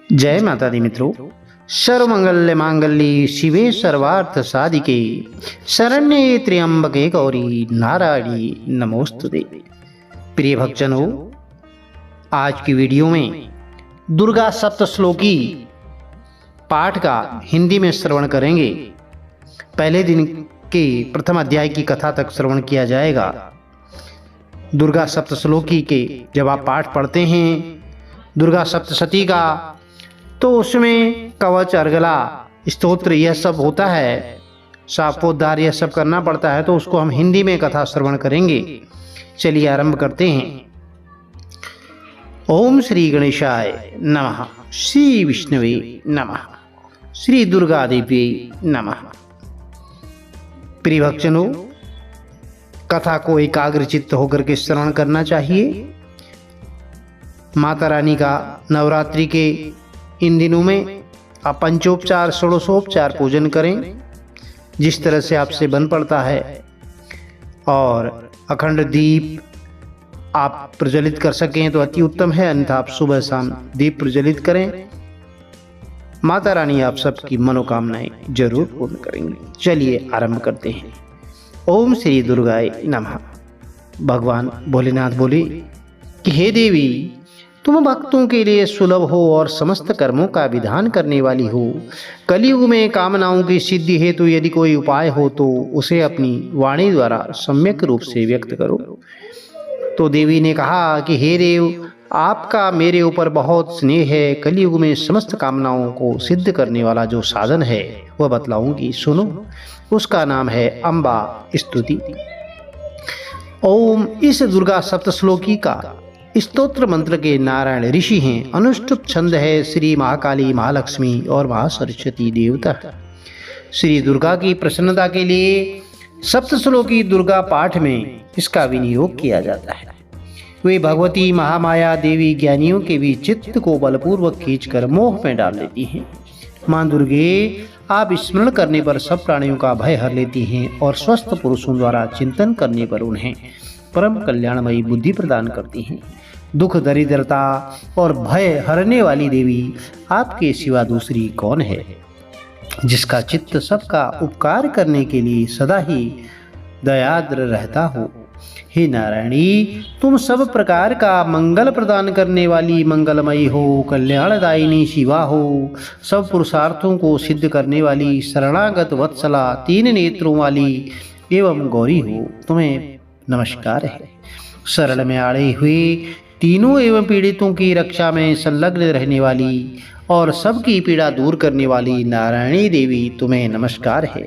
जय माता दी मित्रों। सर्वमंगल मांगल्ये शिवे सर्वार्थ साधिके शरण्ये त्र्यंबके गौरी नारायणी नमोस्तुते। प्रिय भक्तजनों, आज की वीडियो में दुर्गा सप्तश्लोकी पाठ का हिंदी में श्रवण करेंगे। पहले दिन के प्रथम अध्याय की कथा तक श्रवण किया जाएगा। दुर्गा सप्तश्लोकी के जब आप पाठ पढ़ते हैं दुर्गा सप्तशती का, तो उसमें कवच, अर्गला, स्तोत्र यह सब होता है, शापोद्धार यह सब करना पड़ता है। तो उसको हम हिंदी में कथा श्रवण करेंगे। चलिए आरंभ करते हैं। ओम श्री गणेशाय नमः, श्री विष्णुवे नमः, श्री दुर्गा देवी नमः। प्रिय भक्तजनों, कथा को एकाग्रचित्त होकर के श्रवण करना चाहिए। माता रानी का नवरात्रि के इन दिनों में आप पंचोपचार, षोडशोपचार पूजन करें जिस तरह से आपसे बन पड़ता है, और अखंड दीप आप प्रज्वलित कर सकें तो अति उत्तम है, अन्यथा आप सुबह शाम दीप प्रज्वलित करें। माता रानी आप सबकी मनोकामनाएं जरूर पूर्ण करेंगे। चलिए आरंभ करते हैं। ओम श्री दुर्गाय नमः। भगवान भोलेनाथ बोले कि हे देवी, तुम भक्तों के लिए सुलभ हो और समस्त कर्मों का विधान करने वाली हो। कलयुग में कामनाओं की सिद्धि हेतु यदि कोई उपाय हो तो उसे अपनी वाणी द्वारा सम्यक रूप से व्यक्त करो। तो देवी ने कहा कि हे देव, आपका मेरे ऊपर बहुत स्नेह है। कलयुग में समस्त कामनाओं को सिद्ध करने वाला जो साधन है वह बतलाऊंगी, सुनो। उसका नाम है अम्बा स्तुति। ओम इस दुर्गा सप्तश्लोकी का स्तोत्र मंत्र के नारायण ऋषि हैं। अनुष्टुप छंद है श्री महाकाली, महालक्ष्मी और महासरस्वती देवता। श्री दुर्गा की प्रसन्नता के लिए सप्तश्लोकी दुर्गा पाठ में इसका विनियोग किया जाता है। वे भगवती महामाया देवी ज्ञानियों के भी चित्त को बलपूर्वक खींचकर मोह में डाल लेती हैं। मां दुर्गे, आप स्मरण करने पर सब प्राणियों का भय हर लेती हैं और स्वस्थ पुरुषों द्वारा चिंतन करने पर उन्हें परम कल्याणमयी बुद्धि प्रदान करती हैं। दुख, दरिद्रता और भय हरने वाली देवी आपके सिवा दूसरी कौन है, जिसका चित्त सबका उपकार करने के लिए सदा ही दयाद्र रहता हो। हे नारायणी, तुम सब प्रकार का मंगल प्रदान करने वाली मंगलमयी हो, कल्याणदायिनी शिवा हो, सब पुरुषार्थों को सिद्ध करने वाली शरणागत वत्सला, तीन नेत्रों वाली एवं गौरी हो। तुम्हें नमस्कार है। शरण में आड़े हुए तीनों एवं पीड़ितों की रक्षा में संलग्न रहने वाली और सबकी पीड़ा दूर करने वाली नारायणी देवी, तुम्हें नमस्कार है।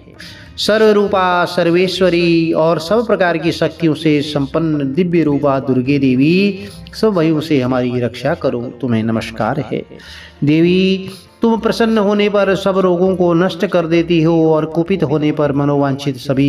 सर्वरूपा, सर्वेश्वरी और सब प्रकार की शक्तियों से संपन्न दिव्य रूपा दुर्गे देवी, सब भयों से हमारी रक्षा करो, तुम्हें नमस्कार है। देवी, तुम प्रसन्न होने पर सब रोगों को नष्ट कर देती हो और कुपित होने पर मनोवांछित सभी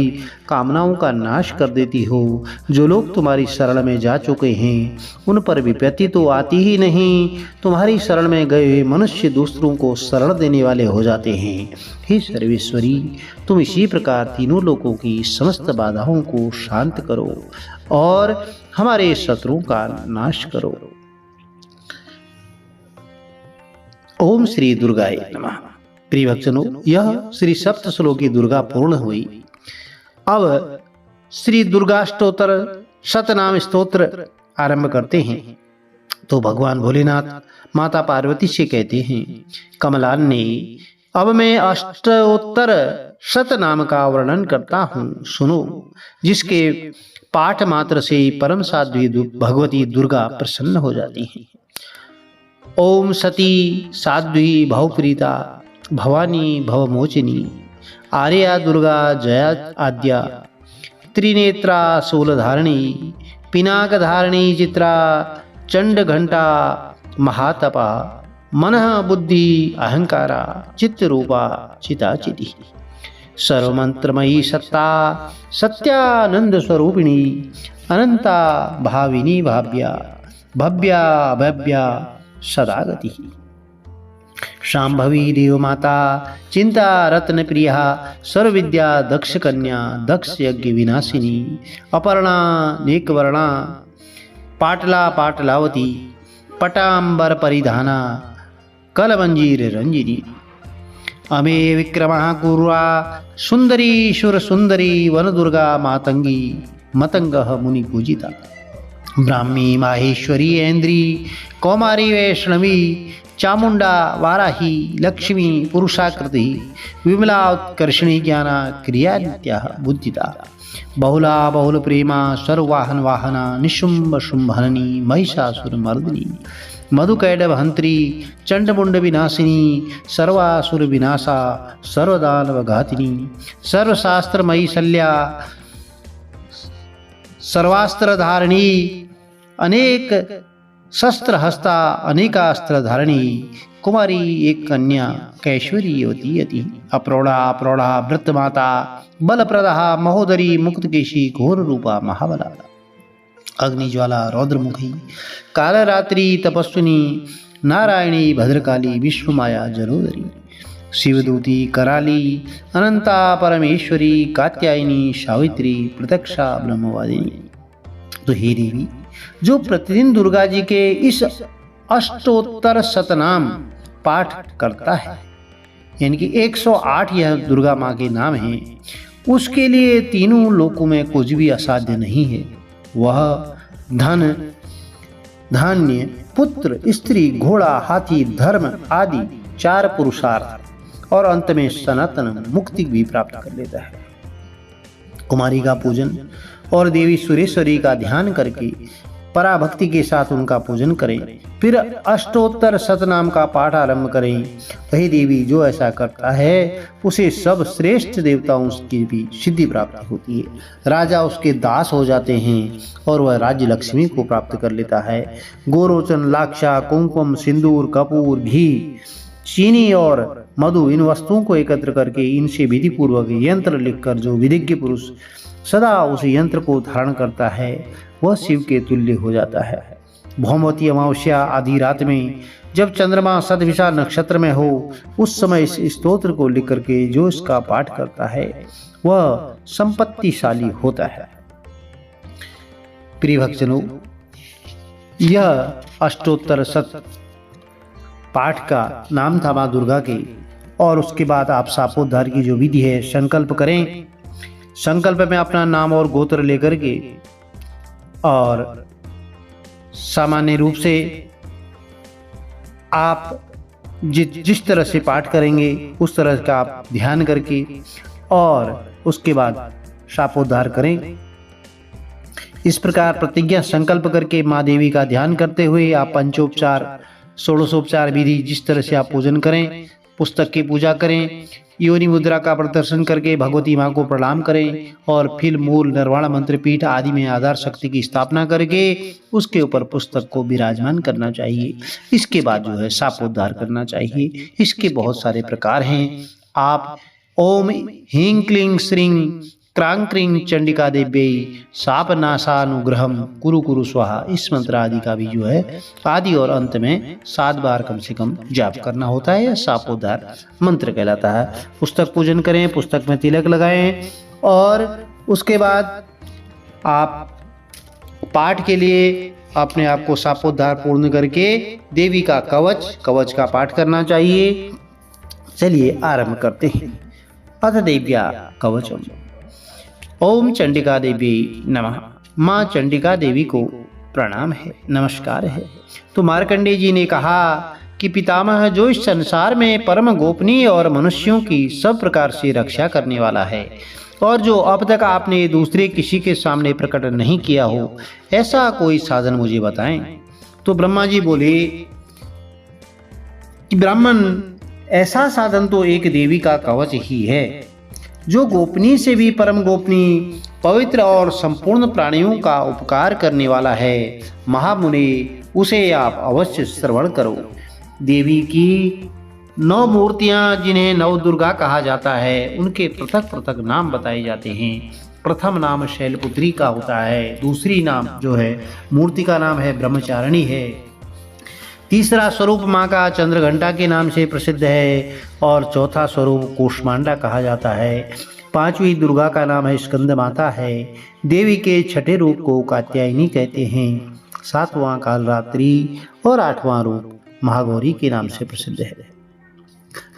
कामनाओं का नाश कर देती हो। जो लोग तुम्हारी शरण में जा चुके हैं उन पर विपत्ति तो आती ही नहीं, तुम्हारी शरण में गए हुए मनुष्य दूसरों को शरण देने वाले हो जाते हैं। हे सर्वेश्वरी, तुम इसी प्रकार तीनों लोगों की समस्त बाधाओं को शांत करो और हमारे शत्रुओं का नाश करो। ओम श्री दुर्गाय नमः। प्रिय भक्तजनों, यह श्री सप्तश्लोकी दुर्गा पूर्ण हुई। अब श्री दुर्गा स्तोत्र शतनाम स्तोत्र आरंभ करते हैं। तो भगवान भोलेनाथ माता पार्वती से कहते हैं, कमलान ने, अब मैं अष्टोत्तर शतनाम का वर्णन करता हूँ, सुनो, जिसके पाठ मात्र से परम साध्वी भगवती दुर्गा प्रसन्न हो जाती हैं। ओम सती साध्वी भवप्रीता भवानी भवमोचिनी आर्या दुर्गा जया आद्या त्रिनेत्रा शूलधारिणी पिनाकधारिणी चित्रा चंड घंटा महातपा मनः बुद्धि अहंकारा चित्तरूपा चिताचिति सर्वमंत्रमयी सत्ता सत्यानंद स्वरूपिणी अनंता भाविनी भाव्या भव्या भव्या सदागति शांभवी देव माता चिंता रत्न प्रिया सर्वविद्या दक्ष कन्या दक्ष यज्ञ विनाशिनी अपर्णा नेकवर्णा पाटला पाटलावती पटांबर परिधाना कलमंजीर रंजिनी। अमे विक्रमः कुर्वा सुंदरी शुर सुंदरी वन दुर्गा मातंगी मतंगः मुनि पूजिता। ब्राह्मी माहेश्वरी ऐन्द्री कौमारी वैष्णवी चामुंडा वाराही लक्ष्मी पुरुषाकृति विमला उत्कर्षणी ज्ञाना क्रिया नित्या बुद्धिता। बहुला बहुल प्रेमा सर्ववाहन वाहना निशुंभ शुंभहननी महिषासुर मर्दिनी मधुकैडव हंत्री चंडमुंड विनाशिनी सर्वासुर विनाशा सर्वदानव घातिनी सर्वशास्त्रमयी शल्या सर्वास्त्र धारिणी अनेक शस्त्र हस्ता अनेकास्त्र धारिणी कुमारी एक कन्या कैश्वरी युवती यति अप्रौढ़ा प्रौढ़ा वृत्तमाता बलप्रदा महोदरी मुक्तकेशी घोर रूपा महाबला। अग्निज्वाला रौद्रमुखी कालरात्रि तपस्विनी नारायणी भद्रकाली विश्वमाया जलोदरी शिवदूती कराली अनंता परमेश्वरी कात्यायनी सावित्री प्रत्यक्षा ब्रह्मवादिनी। तो हे देवी, जो प्रतिदिन दुर्गा जी के इस अष्टोत्तर शतनाम पाठ करता है, यानी कि 108 यह दुर्गा माँ के नाम हैं, उसके लिए तीनों लोकों में कुछ भी असाध्य नहीं है। वह धन धान्य पुत्र स्त्री घोड़ा हाथी धर्म आदि 4 पुरुषार्थ और अंत में सनातन मुक्ति भी प्राप्त कर लेता है। कुमारी का पूजन और देवी सुरेश्वरी का ध्यान करके पराभक्ति के साथ उनका पूजन करें, फिर अष्टोत्तर शतनाम का पाठ आरंभ करें। वही देवी, जो ऐसा करता है उसे सब श्रेष्ठ देवताओं की भी सिद्धि प्राप्त होती है। राजा उसके दास हो जाते हैं और वह राज्य लक्ष्मी को प्राप्त कर लेता है। गोरोचन लाक्षा कुमकुम सिंदूर कपूर घी चीनी और मधु इन वस्तुओं को एकत्र करके इनसे विधि पूर्वक यंत्र लिखकर जो विधिज्ञ पुरुष सदा उस यंत्र को धारण करता है वह शिव के तुल्य हो जाता है। भौमवती अमावस्या आधी रात में जब चंद्रमा सतभिषा नक्षत्र में हो, उस समय इस स्तोत्र को लिख करके जो इसका पाठ करता है वह संपत्तिशाली होता है। प्रिय भक्तजनों, यह अष्टोत्तर शत पाठ का नाम था माँ दुर्गा के। और उसके बाद आप शापोद्धार की जो विधि है, संकल्प करें। संकल्प में अपना नाम और गोत्र लेकर के और सामान्य रूप से आप जिस तरह से पाठ करेंगे उस तरह का आप ध्यान करके और उसके बाद शापोद्धार करें। इस प्रकार प्रतिज्ञा संकल्प करके माँ देवी का ध्यान करते हुए आप पंचोपचार षोडशोपचार विधि जिस तरह से आप पूजन करें, पुस्तक की पूजा करें, योनि मुद्रा का प्रदर्शन करके भगवती माँ को प्रणाम करें और फिर मूल निर्वाण मंत्र पीठ आदि में आधार शक्ति की स्थापना करके उसके ऊपर पुस्तक को विराजमान करना चाहिए। इसके बाद जो है शापोद्धार करना चाहिए। इसके बहुत सारे प्रकार हैं। आप ओम ह्रीं क्लीं श्रीं क्रां क्रीं चंडिका देव्यै शापनाशानुग्रहम कुरु कुरु स्वाहा, इस मंत्र आदि का भी जो है आदि और अंत में 7 बार कम से कम जाप करना होता है। यह शापोद्धार मंत्र कहलाता है। पुस्तक पूजन करें, पुस्तक में तिलक लगाएं और उसके बाद आप पाठ के लिए अपने आप को शापोद्धार पूर्ण करके देवी का कवच का पाठ करना चाहिए। चलिए आरंभ करते हैं। अथ देव्या कवचम। ओम चंडिका देवी नमः। माँ चंडिका देवी को प्रणाम है, नमस्कार है। तो मार्कंडेय जी ने कहा कि पितामह, जो इस संसार में परम गोपनीय और मनुष्यों की सब प्रकार से रक्षा करने वाला है और जो अब तक आपने दूसरे किसी के सामने प्रकट नहीं किया हो, ऐसा कोई साधन मुझे बताएं। तो ब्रह्मा जी बोले कि ब्राह्मण, ऐसा साधन तो एक देवी का कवच ही है जो गोपनीय से भी परम गोपनीय, पवित्र और संपूर्ण प्राणियों का उपकार करने वाला है। महामुनि, उसे आप अवश्य श्रवण करो। देवी की 9 मूर्तियां जिन्हें नव दुर्गा कहा जाता है, उनके पृथक पृथक नाम बताए जाते हैं। प्रथम नाम शैलपुत्री का होता है, दूसरी नाम जो है मूर्ति का नाम है ब्रह्मचारिणी है, तीसरा स्वरूप माँ का चंद्रघंटा के नाम से प्रसिद्ध है और चौथा स्वरूप कूष्मांडा कहा जाता है। 5वीं दुर्गा का नाम है स्कंद माता है। देवी के छठे रूप को कात्यायनी कहते हैं। 7वां कालरात्रि और 8वां रूप महागौरी के नाम से प्रसिद्ध है।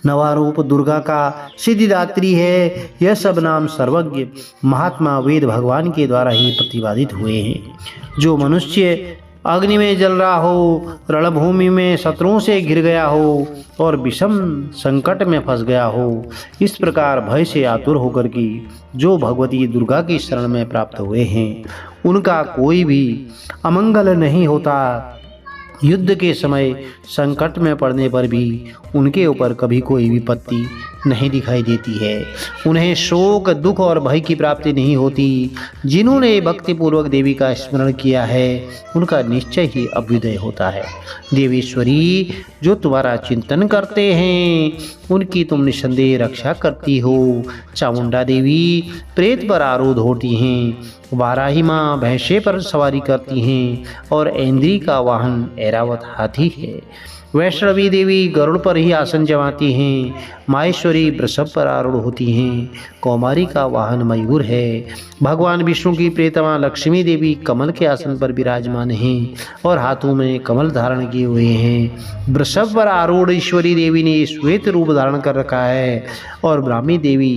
नवारूप दुर्गा का सिद्धिदात्री है। यह सब नाम सर्वज्ञ महात्मा वेद भगवान के द्वारा ही प्रतिपादित हुए हैं। जो मनुष्य अग्नि में जल रहा हो, रणभूमि में शत्रुओं से घिर गया हो और विषम संकट में फंस गया हो, इस प्रकार भय से आतुर होकर की जो भगवती दुर्गा की शरण में प्राप्त हुए हैं, उनका कोई भी अमंगल नहीं होता। युद्ध के समय संकट में पड़ने पर भी उनके ऊपर कभी कोई विपत्ति नहीं दिखाई देती है। उन्हें शोक, दुख और भय की प्राप्ति नहीं होती। जिन्होंने भक्तिपूर्वक देवी का स्मरण किया है, उनका निश्चय ही अभ्युदय होता है। देवेश्वरी, जो तुम्हारा चिंतन करते हैं, उनकी तुम निसंदेह रक्षा करती हो। चामुंडा देवी प्रेत पर आरूढ़ होती हैं, वाराही माँ भैंसे पर सवारी करती हैं और ऐन्द्री का वाहन ऐरावत हाथी है। वैष्णवी देवी गरुड़ पर ही आसन जमाती हैं। माहेश्वरी वृषभ पर आरूढ़ होती हैं। कौमारी का वाहन मयूर है। भगवान विष्णु की प्रियतमा लक्ष्मी देवी कमल के आसन पर विराजमान हैं और हाथों में कमल धारण किए हुए हैं। वृषभ पर आरूढ़ ईश्वरी देवी ने श्वेत रूप धारण कर रखा है और ब्राह्मी देवी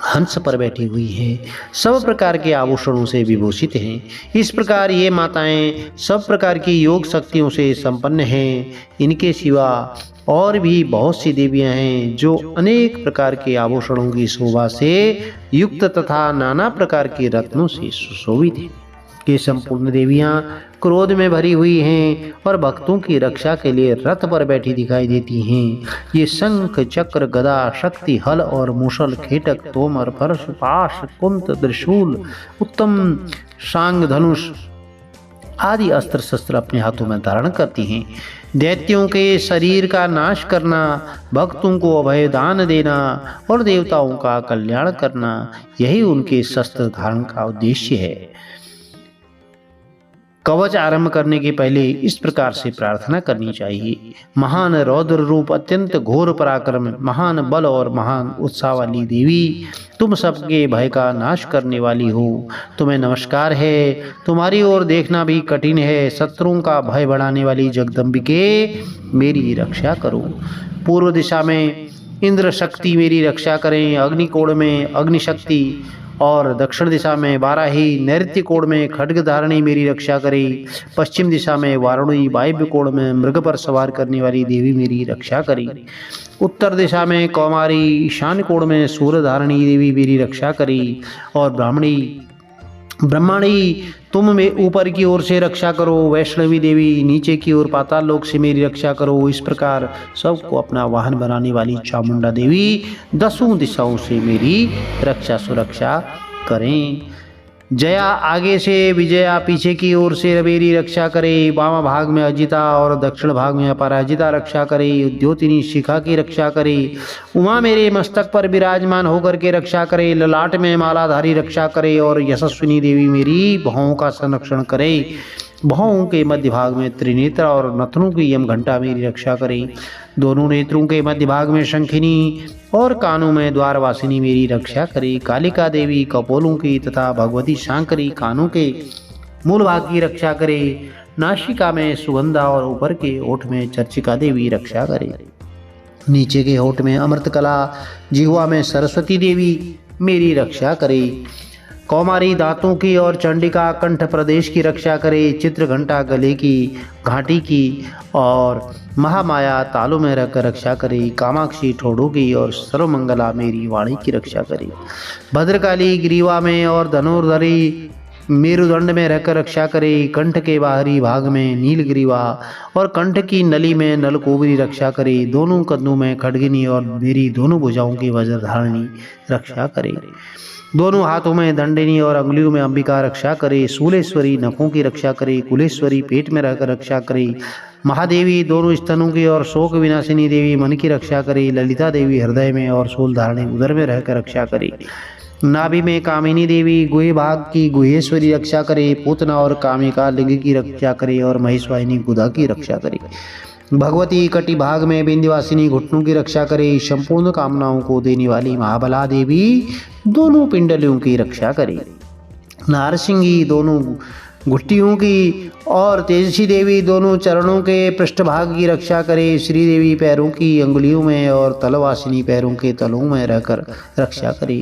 हंस पर बैठी हुई हैं। सब प्रकार के आभूषणों से विभूषित हैं। इस प्रकार ये माताएं सब प्रकार की योग शक्तियों से संपन्न हैं। इनके सिवा और भी बहुत सी देवियां हैं जो अनेक प्रकार के आभूषणों की शोभा से युक्त तथा नाना प्रकार के रत्नों से सुशोभित हैं। ये संपूर्ण देवियां क्रोध में भरी हुई हैं और भक्तों की रक्षा के लिए रथ पर बैठी दिखाई देती हैं। ये शंख, चक्र, गदा, शक्ति, हल और मूसल, खेटक, तोमर, फर्श, पाश, कुंत, त्रिशूल, उत्तम शांग, धनुष आदि अस्त्र शस्त्र अपने हाथों में धारण करती हैं। दैत्यों के शरीर का नाश करना, भक्तों को अभय दान देना और देवताओं का कल्याण करना, यही उनके शस्त्र धारण का उद्देश्य है। कवच आरंभ करने के पहले इस प्रकार से प्रार्थना करनी चाहिए। महान रौद्र रूप, अत्यंत घोर पराक्रम, महान बल और महान उत्साह वाली देवी, तुम सबके भय का नाश करने वाली हो, तुम्हें नमस्कार है। तुम्हारी ओर देखना भी कठिन है। शत्रुओं का भय बढ़ाने वाली जगदम्बिके, मेरी रक्षा करो। पूर्व दिशा में इंद्र शक्ति मेरी रक्षा करें। अग्निकोण में अग्निशक्ति और दक्षिण दिशा में वाराही, नैऋत्य कोण में खड्ग धारणी मेरी रक्षा करे। पश्चिम दिशा में वारुणी, वायव्य कोण में मृग पर सवार करने वाली देवी मेरी रक्षा करे। उत्तर दिशा में कौमारी, ईशान कोण में सूर्य धारणी देवी मेरी रक्षा करे। और ब्रह्माणी तुम में ऊपर की ओर से रक्षा करो। वैष्णवी देवी नीचे की ओर पाताल लोक से मेरी रक्षा करो। इस प्रकार सबको अपना वाहन बनाने वाली चामुंडा देवी 10 दिशाओं से मेरी रक्षा सुरक्षा करें। जया आगे से, विजया पीछे की ओर से मेरी रक्षा करे। वामा भाग में अजिता और दक्षिण भाग में अपराजिता रक्षा करे। उद्योतिनी शिखा की रक्षा करे। उमा मेरे मस्तक पर विराजमान होकर के रक्षा करे। ललाट में मालाधारी रक्षा करे और यशस्विनी देवी मेरी भौहों का संरक्षण करे। भौहों के मध्य भाग में त्रिनेत्र और नथनों की यम घंटा मेरी रक्षा करे। दोनों नेत्रों के मध्य भाग में शंखिनी और कानों में द्वारवासिनी मेरी रक्षा करे। कालिका देवी कपोलों की तथा भगवती शांकरी कानों के मूल भाग की रक्षा करे। नासिका में सुगंधा और ऊपर के ओठ में चर्चिका देवी रक्षा करे। नीचे के होठ में अमृतकला, जिह्वा में सरस्वती देवी मेरी रक्षा करे। कौमारी दांतों की और चंडिका कंठ प्रदेश की रक्षा करे। चित्रघंटा गले की, घाटी की और महामाया तालों में रखकर रक्षा करे। कामाक्षी ठोड़ों की और सर्वमंगला मेरी वाणी की रक्षा करे। भद्रकाली ग्रीवा में और धनुर्धरी मेरुदंड में रहकर रक्षा करे। कंठ के बाहरी भाग में नीलग्रीवा और कंठ की नली में नलकोबरी रक्षा करे। दोनों कंधों में खड्गिनी और मेरी दोनों भुजाओं की वज्रधारिणी रक्षा करे। दोनों हाथों में दंडिनी और अंगुलियों में अंबिका रक्षा करे। शूलेश्वरी नखों की रक्षा करे। कुलेश्वरी पेट में रहकर रक्षा करे। महादेवी दोनों स्तनों की और शोक विनाशिनी देवी मन की रक्षा करे। ललिता देवी हृदय में और शूल धारणी उदर में रहकर रक्षा करे। नाभि में कामिनी देवी गुहे भाग की गुहेश्वरी रक्षा करे। पूतना और कामिका लिंग की रक्षा करे और महेशवाहिनी गुदा की रक्षा करे। भगवती कटी भाग में बिंदवासिनी घुटनों की रक्षा करे। संपूर्ण कामनाओं को देने वाली महाबला देवी दोनों पिंडलियों की रक्षा करे। नारसिंगी दोनों घुट्टियों की और तेजसी देवी दोनों चरणों के पृष्ठभाग की रक्षा करे। श्री देवी पैरों की अंगुलियों में और तलवासिनी पैरों के तलों में रहकर रक्षा करे।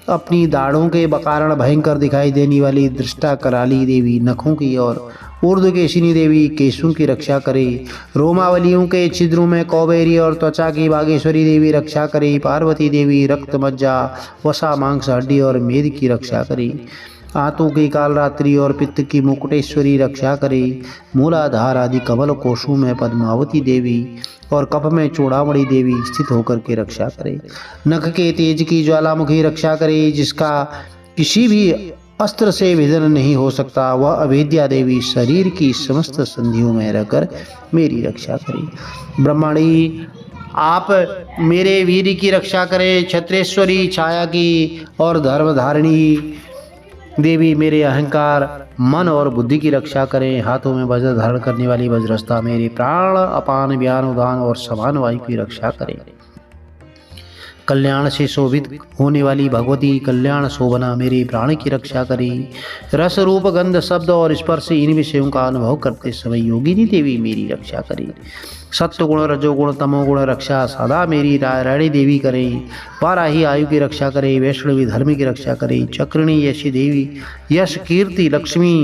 अपनी दाढ़ों के कारण भयंकर दिखाई देने वाली दृष्टा कराली देवी नखों की और ऊर्ध्वकेशिनी देवी केशों की रक्षा करे। रोमावलियों के छिद्रों में कौबेरी और त्वचा की बागेश्वरी देवी रक्षा करे। पार्वती देवी रक्त मज्जा वसा मांस हड्डी और मेद की रक्षा करे। आंतों की कालरात्रि और पित्त की मुकुटेश्वरी रक्षा करे। मूलाधार आदि कमल कोशों में पद्मावती देवी और कफ में चूड़ामणि देवी स्थित होकर के रक्षा करे। नख के तेज की ज्वालामुखी रक्षा करे, जिसका किसी भी अस्त्र से भेदन नहीं हो सकता। वह अवेद्या देवी शरीर की समस्त संधियों में रहकर मेरी रक्षा करे। ब्रह्मणी आप मेरे वीर की रक्षा करें। क्षत्रेश्वरी छाया की और धर्मधारिणी देवी मेरे अहंकार मन और बुद्धि की रक्षा करें। हाथों में वज्र धारण करने वाली वज्रस्ता मेरे प्राण अपान व्यान उदान और समान वायु की रक्षा करें। कल्याण से शोभित होने वाली भगवती कल्याण शोभना मेरे प्राण की रक्षा करे। रस रूप गंध शब्द और स्पर्श इन विषयों का अनुभव करते समय योगिनी देवी मेरी रक्षा करे। सत्व गुण रजोगुण तमोगुण रक्षा सदा मेरी रायणी देवी करे। वाराही आयु की रक्षा करे। वैष्णवी धर्म की रक्षा करे। चक्रिणी यशी देवी यश कीर्ति लक्ष्मी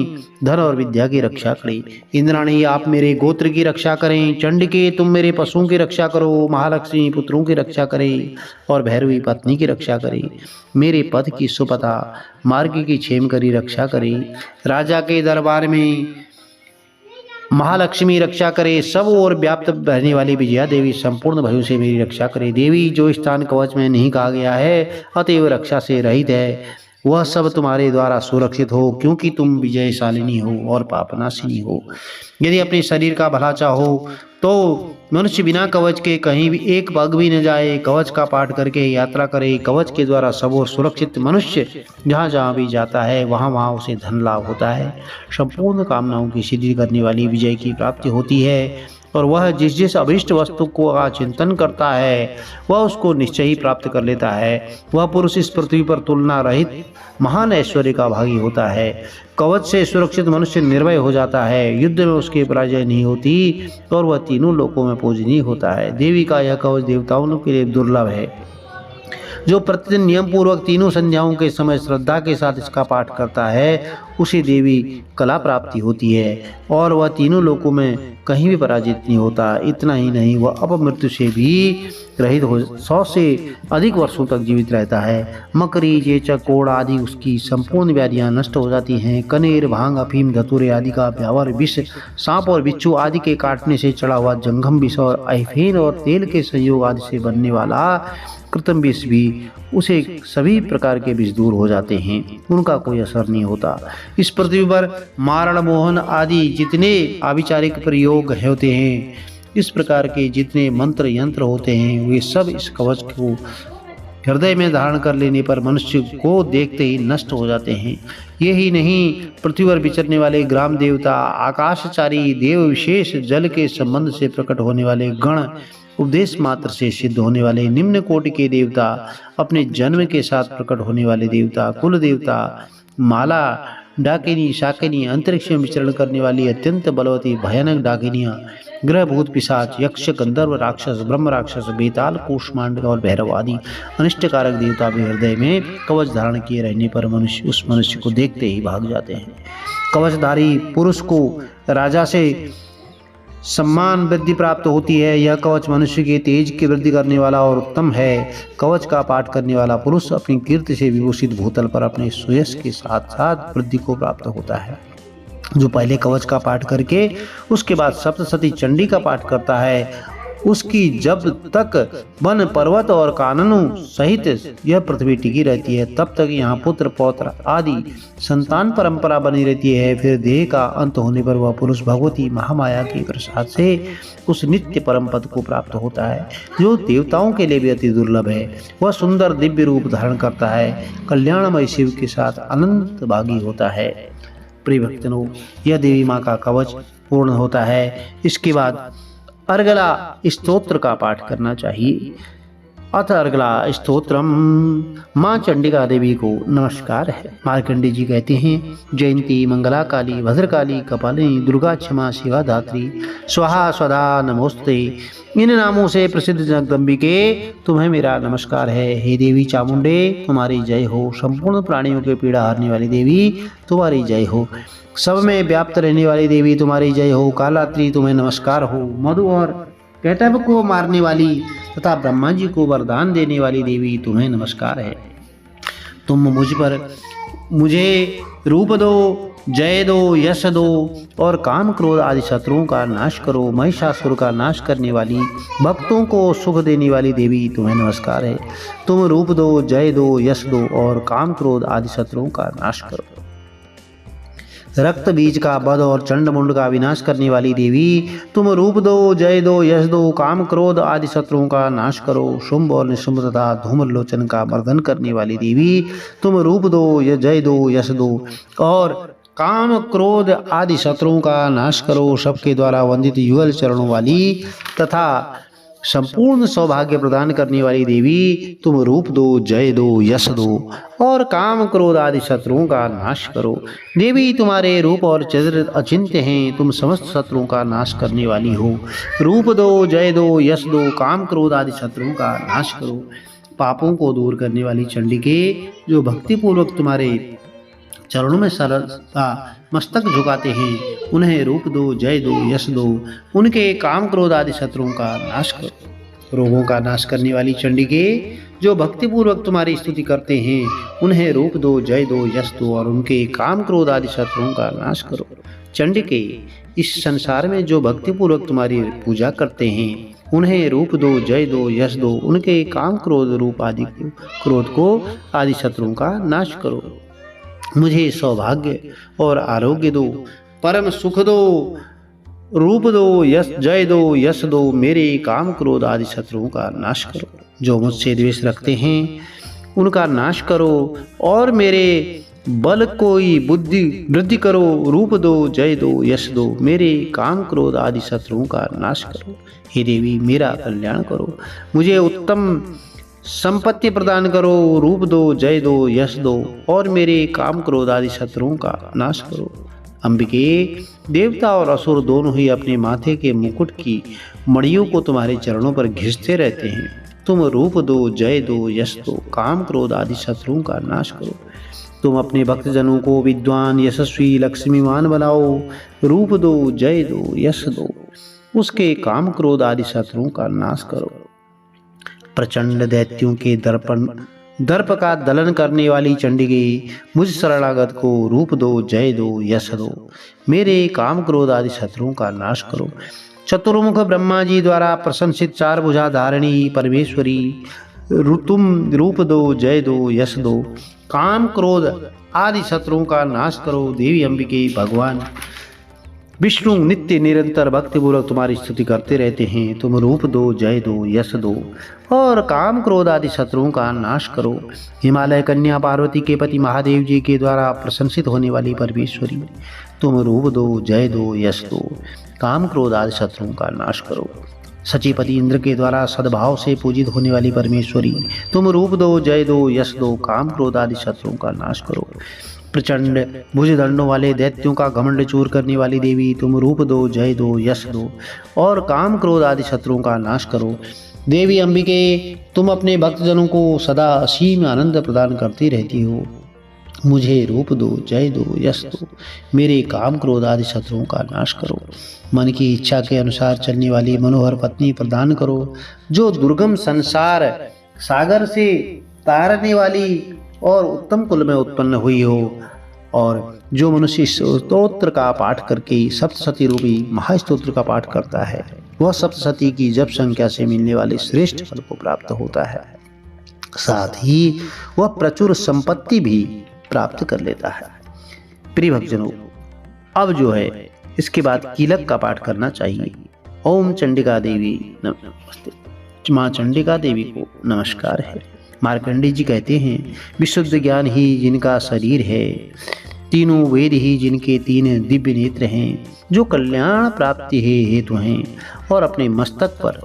धन और विद्या की रक्षा करे। इंद्राणी आप मेरे गोत्र की रक्षा करें। चंडिके तुम मेरे पशुओं की रक्षा करो। महालक्ष्मी पुत्रों की रक्षा करे और भैरवी पत्नी की रक्षा करे। मेरे पद की सुपथा मार्ग की क्षेम करी रक्षा करे। राजा के दरबार में महालक्ष्मी रक्षा करे। सब और व्याप्त रहने वाली विजया देवी संपूर्ण भयों से मेरी रक्षा करे। देवी जो स्थान कवच में नहीं कहा गया है अतएव रक्षा से रहित है, वह सब तुम्हारे द्वारा सुरक्षित हो, क्योंकि तुम विजयशालिनी हो और पापनाशिनी हो। यदि अपने शरीर का भला चाहो तो मनुष्य बिना कवच के कहीं भी एक पग भी न जाए। कवच का पाठ करके यात्रा करे। कवच के द्वारा सब और सुरक्षित मनुष्य जहाँ जहाँ भी जाता है वहाँ वहाँ उसे धन लाभ होता है। संपूर्ण कामनाओं की सिद्धि करने वाली विजय की प्राप्ति होती है और वह जिस जिस अभिष्ट वस्तु को का चिंतन करता है वह उसको निश्चय ही प्राप्त कर लेता है। वह पुरुष इस पृथ्वी पर तुलना रहित महान ऐश्वर्य का भागी होता है। कवच से सुरक्षित मनुष्य निर्भय हो जाता है। युद्ध में उसकी पराजय नहीं होती और वह तीनों लोकों में पूजनीय होता है। देवी का यह कवच देवताओं के लिए दुर्लभ है। जो प्रतिदिन नियम पूर्वक तीनों संध्याओं के समय श्रद्धा के साथ इसका पाठ करता है उसे देवी कला प्राप्ति होती है और वह तीनों लोकों में कहीं भी पराजित नहीं होता। इतना ही नहीं, वह अपमृत्यु से भी रहित हो 100 से अधिक वर्षों तक जीवित रहता है। मकरी चेचक कोड़ आदि उसकी संपूर्ण व्याधियां नष्ट हो जाती हैं। कनेर भांग अफीम धतूरे आदि का व्यावर विष सांप और बिच्छू आदि के काटने से चढ़ा हुआ जंघम विष और अफीन और तेल के संयोग आदि से बनने वाला कृत्रिम विष भी उसे सभी प्रकार के विष दूर हो जाते हैं, उनका कोई असर नहीं होता। इस पृथ्वी पर मारण मोहन आदि जितने आविचारिक प्रयोग होते हैं, इस प्रकार के जितने मंत्र यंत्र होते हैं, वे सब इस कवच को हृदय में धारण कर लेने पर मनुष्य को देखते ही नष्ट हो जाते हैं। यही नहीं, पृथ्वी पर विचरने वाले ग्राम देवता, आकाशचारी देव, विशेष जल के संबंध से प्रकट होने वाले गण, उपदेश मात्र से सिद्ध होने वाले निम्न कोटि के देवता, अपने जन्म के साथ प्रकट होने वाले देवता, कुल देवता, माला डाकिनी शाकिनी, अंतरिक्ष में विचरण करने वाली अत्यंत बलवती भयानक डाकिनियां, ग्रह भूत पिशाच, यक्ष गंधर्व राक्षस, ब्रह्म राक्षस, बेताल कूष्मांड और भैरव आदि अनिष्टकारक देवता भी हृदय में कवच धारण किए रहने पर उस मनुष्य को देखते ही भाग जाते हैं। कवचधारी पुरुष को राजा से सम्मान वृद्धि प्राप्त होती है। यह कवच मनुष्य के तेज की वृद्धि करने वाला और उत्तम है। कवच का पाठ करने वाला पुरुष अपनी कीर्ति से विभूषित भूतल पर अपने सुयश के साथ साथ वृद्धि को प्राप्त होता है। जो पहले कवच का पाठ करके उसके बाद सप्तशती चंडी का पाठ करता है, उसकी जब तक वन पर्वत और काननों सहित यह पृथ्वी टिकी रहती है तब तक यहाँ पुत्र पौत्र आदि संतान परंपरा बनी रहती है। फिर देह का अंत होने पर वह पुरुष भगवती महामाया के प्रसाद से उस नित्य परम पद को प्राप्त होता है, जो देवताओं के लिए भी अति दुर्लभ है। वह सुंदर दिव्य रूप धारण करता है, कल्याणमय शिव के साथ अनंत भागी होता है। प्रिय भक्तों, यह देवी माँ का कवच पूर्ण होता है। इसके बाद अर्गला स्तोत्र का पाठ करना चाहिए। अथ अगला स्तोत्रम माँ चंडिका देवी को नमस्कार है। मार्कंडेय जी कहते हैं, जयंती मंगला काली भद्रकाली कपालिनी दुर्गा क्षमा शिवा धात्री स्वाहा स्वधा नमोस्ते। इन नामों से प्रसिद्ध जगदम्बिके तुम्हें मेरा नमस्कार है। हे देवी चामुंडे तुम्हारी जय हो। संपूर्ण प्राणियों के पीड़ा हरने वाली देवी तुम्हारी जय हो। सब में व्याप्त रहने वाली देवी तुम्हारी जय हो। कालरात्रि तुम्हें नमस्कार हो। मधु और कैटब को मारने वाली तथा ब्रह्मा जी को वरदान देने वाली देवी तुम्हें नमस्कार है। तुम मुझे रूप दो, जय दो, यश दो और काम क्रोध आदि शत्रुओं का नाश करो। महिषासुर का नाश करने वाली, भक्तों को सुख देने वाली देवी तुम्हें नमस्कार है। तुम रूप दो, जय दो, यश दो और काम क्रोध आदि शत्रुओं का नाश करो। रक्त बीज का वध और चंडमुंड का विनाश करने वाली देवी तुम रूप दो, जय दो, यश दो, काम क्रोध आदि शत्रुओं का नाश करो। शुंभ और निशुंभ तथा धूम्रलोचन का मर्दन करने वाली देवी तुम रूप दो, जय दो, यश दो और काम क्रोध आदि शत्रुओं का नाश करो। सबके द्वारा वंदित युगल चरणों वाली तथा संपूर्ण सौभाग्य प्रदान करने वाली देवी तुम रूप दो, जय दो, यश दो और काम क्रोध आदि शत्रुओं का नाश करो। देवी तुम्हारे रूप और चरित्र अचिंत्य हैं। तुम समस्त शत्रुओं का नाश करने वाली हो। रूप दो, जय दो, यश दो, काम क्रोध आदि शत्रुओं का नाश करो। पापों को दूर करने वाली चंडिके जो भक्तिपूर्वक तुम्हारे चरणों में सरलता मस्तक झुकाते हैं, उन्हें रूप दो, जय दो, यश दो। उनके काम क्रोध आदि शत्रुओं का नाश करो। रोगों का नाश करने वाली चंडिके जो भक्तिपूर्वक तुम्हारी स्तुति करते हैं, उन्हें रूप दो, जय दो, यश दो और उनके काम क्रोध आदि शत्रुओं का नाश करो। चंडिके इस संसार में जो भक्तिपूर्वक तुम्हारी पूजा करते हैं, उन्हें रूप दो, जय दो, यश दो। उनके काम क्रोध रूप आदि क्रोध को आदि शत्रुओं का नाश करो। मुझे सौभाग्य और आरोग्य दो, परम सुख दो, रूप दो, जय दो, यश दो। मेरे काम क्रोध आदि शत्रुओं का नाश करो। जो मुझसे द्वेष रखते हैं उनका नाश करो और मेरे बल कोई बुद्धि वृद्धि करो। रूप दो, जय दो, यश दो। मेरे काम क्रोध आदि शत्रुओं का नाश करो। हे देवी मेरा कल्याण करो। मुझे उत्तम संपत्ति प्रदान करो। रूप दो, जय दो, यश दो और मेरे काम क्रोध आदि शत्रुओं का नाश करो। अंबिके देवता और असुर दोनों ही अपने माथे के मुकुट की मणियों को तुम्हारे चरणों पर घिसते रहते हैं। तुम रूप दो, जय दो, यश दो, काम क्रोध आदि शत्रुओं का नाश करो। तुम अपने भक्तजनों को विद्वान, यशस्वी, लक्ष्मीवान बनाओ। रूप दो, जय दो, यश दो, उसके काम क्रोध आदि शत्रुओं का नाश करो। प्रचंड दैत्यों के दर्प का दलन करने वाली चंडिके मुझ शरणागत को रूप दो, जय दो, यश दो। मेरे काम क्रोध आदि शत्रुओं का नाश करो। चतुर्मुख ब्रह्मा जी द्वारा प्रशंसित चार भुजा धारिणी परमेश्वरी तुम रूप दो, जय दो, यश दो, काम क्रोध आदि शत्रुओं का नाश करो। देवी अंबिके भगवान विष्णु नित्य निरंतर भक्तिपूर्वक तुम्हारी स्तुति करते रहते हैं। तुम रूप दो, जय दो, यश दो और काम क्रोध आदि शत्रुओं का नाश करो। हिमालय कन्या पार्वती के पति महादेव जी के द्वारा प्रशंसित होने वाली परमेश्वरी तुम रूप दो, जय दो, यश दो, काम क्रोध आदि शत्रुओं का नाश करो। सचिपति इंद्र के द्वारा सद्भाव से पूजित होने वाली परमेश्वरी तुम रूप दो, जय दो, यश दो, काम क्रोध आदि शत्रुओं का नाश करो। प्रचंड भुजदंडों वाले दैत्यों का घमंड चूर करने वाली देवी तुम रूप दो, जय दो, यश दो और काम क्रोध आदि शत्रुओं का नाश करो। देवी अंबिके तुम अपने भक्तजनों को सदा असीम आनंद प्रदान करती रहती हो। मुझे रूप दो, जय दो, यश दो, मेरे काम क्रोध आदि शत्रुओं का नाश करो। मन की इच्छा के अनुसार चलने वाली मनोहर पत्नी प्रदान करो, जो दुर्गम संसार सागर से तारने वाली और उत्तम कुल में उत्पन्न हुई हो और जो मनुष्य स्तोत्र का पाठ करके सप्तशती रूपी महास्तोत्र का पाठ करता है, वह सप्तशती की जप संख्या से मिलने वाले श्रेष्ठ फल को प्राप्त होता है। साथ ही वह प्रचुर संपत्ति भी प्राप्त कर लेता है। प्रिय भक्तजनों, अब जो है इसके बाद कीलक का पाठ करना चाहिए। ओम चंडिका देवी नमस्ते। माँ चंडिका देवी को नमस्कार है। मार्कंडेय जी कहते हैं, विशुद्ध ज्ञान ही जिनका शरीर है, तीनों वेद ही जिनके तीन दिव्य नेत्र हैं, जो कल्याण प्राप्ति है हेतु हैं और अपने मस्तक पर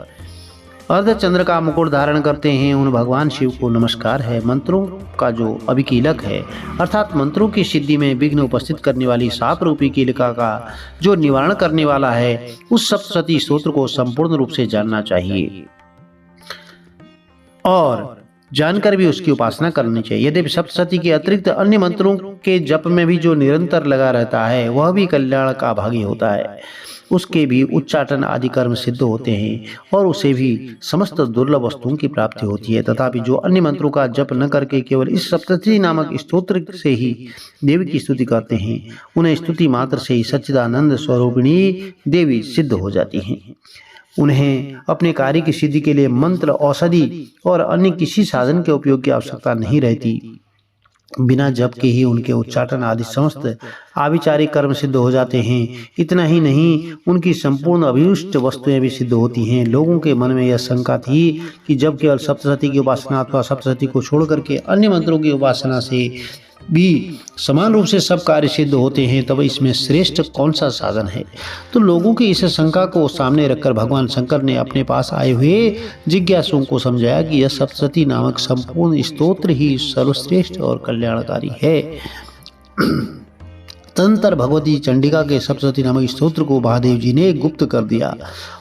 अर्धचंद्र का मुकुट धारण करते हैं उन भगवान शिव को नमस्कार है। मंत्रों का जो अभिकीलक है अर्थात मंत्रों की सिद्धि में विघ्न उपस्थित करने वाली साप रूपी कीलिका का जो निवारण करने वाला है, उस सप्तशती स्तोत्र को संपूर्ण रूप से जानना चाहिए और जानकर भी उसकी उपासना करनी चाहिए। यदि सप्तशती के अतिरिक्त अन्य मंत्रों के जप में भी जो निरंतर लगा रहता है वह भी कल्याण का भागी होता है, उसके भी उच्चाटन आदि कर्म सिद्ध होते हैं और उसे भी समस्त दुर्लभ वस्तुओं की प्राप्ति होती है। तथापि जो अन्य मंत्रों का जप न करके केवल इस सप्तशती नामक स्तोत्र से ही देवी की स्तुति करते हैं, उन्हें स्तुति मात्र से ही सच्चिदानंद स्वरूपिणी देवी सिद्ध हो जाती हैं। उन्हें अपने कार्य की सिद्धि के लिए मंत्र, औषधि और अन्य किसी साधन के उपयोग की आवश्यकता नहीं रहती। बिना जप के ही उनके उच्चाटन आदि समस्त आभिचारिक कर्म सिद्ध हो जाते हैं। इतना ही नहीं, उनकी संपूर्ण अभिष्ट वस्तुएं भी सिद्ध होती हैं। लोगों के मन में यह शंका थी कि जब केवल सप्तशती की उपासना अथवा सप्तशती को छोड़ करके अन्य मंत्रों की उपासना से भी समान रूप से सब कार्य सिद्ध होते हैं, तब इसमें श्रेष्ठ कौन सा साधन है। तो लोगों की इस शंका को सामने रखकर भगवान शंकर ने अपने पास आए हुए जिज्ञासुओं को समझाया कि यह सप्तशती नामक संपूर्ण स्तोत्र ही सर्वश्रेष्ठ और कल्याणकारी है। तदंतर भगवती चंडिका के सप्तशती नामक स्तोत्र को महादेव जी ने गुप्त कर दिया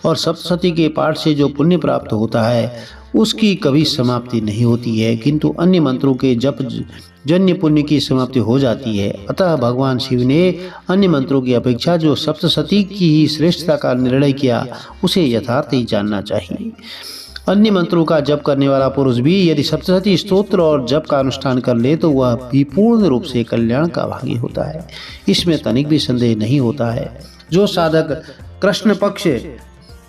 और सप्तशती के पाठ से जो पुण्य प्राप्त होता है उसकी कभी समाप्ति नहीं होती है, किंतु अन्य मंत्रों के जप जन्य पुण्य की समाप्ति हो जाती है। अतः भगवान शिव ने अन्य मंत्रों की अपेक्षा जो सप्तशती की ही श्रेष्ठता का निर्णय किया उसे यथार्थ ही जानना चाहिए। अन्य मंत्रों का जप करने वाला पुरुष भी यदि सप्तशती स्तोत्र और जप का अनुष्ठान कर ले तो वह भी पूर्ण रूप से कल्याण का भागी होता है, इसमें तनिक भी संदेह नहीं होता है। जो साधक कृष्ण पक्ष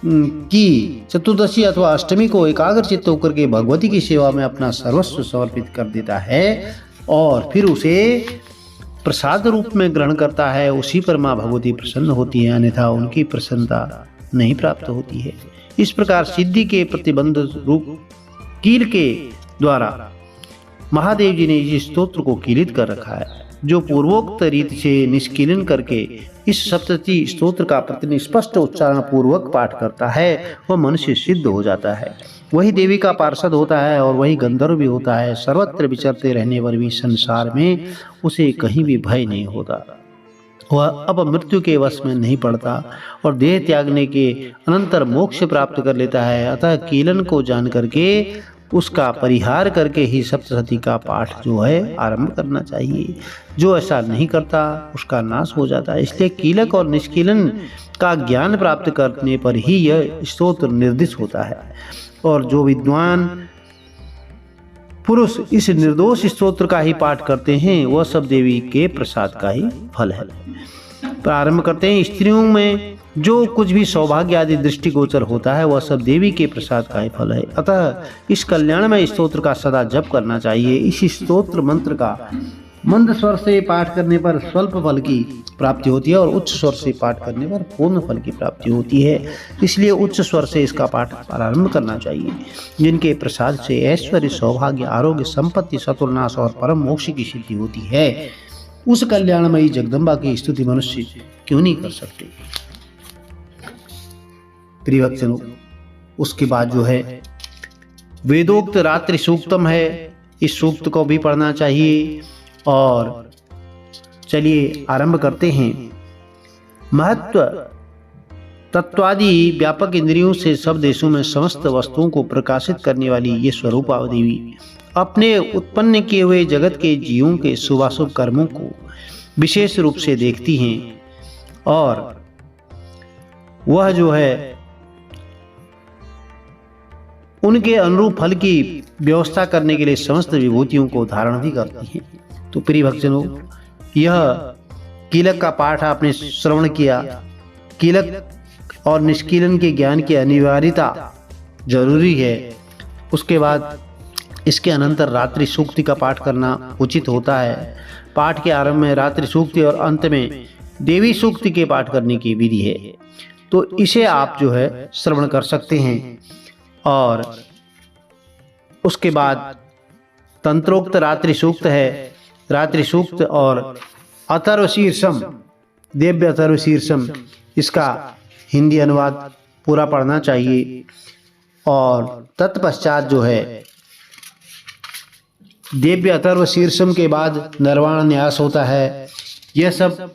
की चतुर्दशी अथवा अष्टमी को एकाग्र चित्त होकर के भगवती की सेवा में अपना सर्वस्व समर्पित कर देता है और फिर उसे प्रसाद रूप में ग्रहण करता है, उसी पर माँ भगवती प्रसन्न होती है, अन्यथा उनकी प्रसन्नता नहीं प्राप्त होती है। इस प्रकार सिद्धि के प्रतिबंध रूप कील के द्वारा महादेव जी ने इस स्तोत्र को कीलित कर रखा है। जो पूर्वोक्त रीति से निष्कीलन करके इस सप्तशती स्तोत्र का प्रतिदिन स्पष्ट उच्चारण पूर्वक पाठ करता है वह मनुष्य सिद्ध हो जाता है, वही देवी का पार्षद होता है और वही गंधर्व भी होता है। सर्वत्र विचरते रहने पर भी संसार में उसे कहीं भी भय नहीं होता, वह अब मृत्यु के वश में नहीं पड़ता और देह त्यागने के अनंतर मोक्ष प्राप्त कर लेता है। अतः कीलन को जान करके उसका परिहार करके ही सप्तशती का पाठ जो है आरंभ करना चाहिए। जो ऐसा नहीं करता उसका नाश हो जाता है। इसलिए कीलक और निष्कीलन का ज्ञान प्राप्त करने पर ही यह स्तोत्र निर्दिष्ट होता है और जो विद्वान पुरुष इस निर्दोष स्तोत्र का ही पाठ करते हैं वह सब देवी के प्रसाद का ही फल है। प्रारंभ करते हैं, स्त्रियों में जो कुछ भी सौभाग्य आदि दृष्टिगोचर होता है वह सब देवी के प्रसाद का ही फल है। अतः इस कल्याणमय स्तोत्र का सदा जप करना चाहिए। इस स्तोत्र मंत्र का मंद स्वर से पाठ करने पर स्वल्प फल की प्राप्ति होती है और उच्च स्वर से पाठ करने पर पूर्ण फल की प्राप्ति होती है। इसलिए उच्च स्वर से इसका पाठ प्रारंभ करना चाहिए। जिनके प्रसाद से ऐश्वर्य, सौभाग्य, आरोग्य, संपत्ति, शत्रुनाश और परम मोक्ष की सिद्धि होती है, उस कल्याणमयी जगदम्बा की स्तुति मनुष्य क्यों नहीं कर सकते। प्रिय भक्तजनों, उसके बाद जो है वेदोक्त रात्रि सूक्तम है, इस सूक्त को भी पढ़ना चाहिए। और चलिए आरंभ करते हैं। महत्व तत्वादि व्यापक इंद्रियों से सब देशों में समस्त वस्तुओं को प्रकाशित करने वाली ये स्वरूपा देवी अपने उत्पन्न किए हुए जगत के जीवों के शुभाशुभ कर्मों को विशेष रूप से देखती हैं और वह जो है उनके अनुरूप फल की व्यवस्था करने के लिए समस्त विभूतियों को धारण भी करती हैं। तो प्रिय भक्तजनों, यह कीलक का पाठ आपने श्रवण किया। कीलक और निष्कीलन के ज्ञान की अनिवार्यता जरूरी है। उसके बाद इसके अनंतर रात्रि सूक्ति का पाठ करना उचित होता है। पाठ के आरंभ में रात्रि सूक्ति और अंत में देवी सूक्ति के पाठ करने की विधि है। तो इसे आप जो है श्रवण कर सकते हैं। और उसके बाद तंत्रोक्त रात्रि सूक्त है। रात्रि सूक्त और अथर्व शीर्षम, दिव्य अथर्व शीर्षम, इसका हिंदी अनुवाद पूरा पढ़ना चाहिए। और तत्पश्चात जो है दिव्य अथर्व शीर्षम के बाद निर्वाण न्यास होता है। यह सब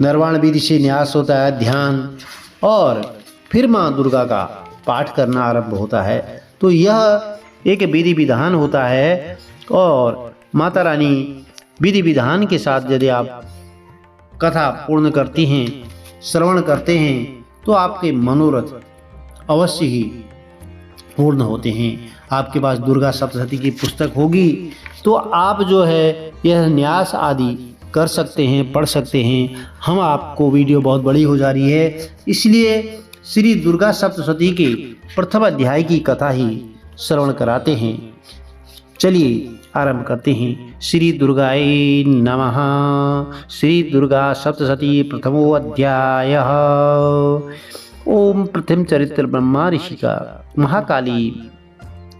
निर्वाण विधि से न्यास होता है, ध्यान, और फिर माँ दुर्गा का पाठ करना आरंभ होता है। तो यह एक विधि विधान होता है और माता रानी विधि विधान के साथ यदि आप कथा पूर्ण करती हैं, श्रवण करते हैं, तो आपके मनोरथ अवश्य ही पूर्ण होते हैं। आपके पास दुर्गा सप्तशती की पुस्तक होगी तो आप जो है यह न्यास आदि कर सकते हैं, पढ़ सकते हैं। हम आपको वीडियो बहुत बड़ी हो जा रही है, इसलिए श्री दुर्गा सप्तशती के प्रथम अध्याय की कथा ही श्रवण कराते हैं। चलिए आरंभ करते हैं। श्री दुर्गाय नमः। श्री दुर्गा सप्तशती प्रथमो अध्याय। ओम प्रथम चरित्र ब्रह्मा ऋषि का महाकाली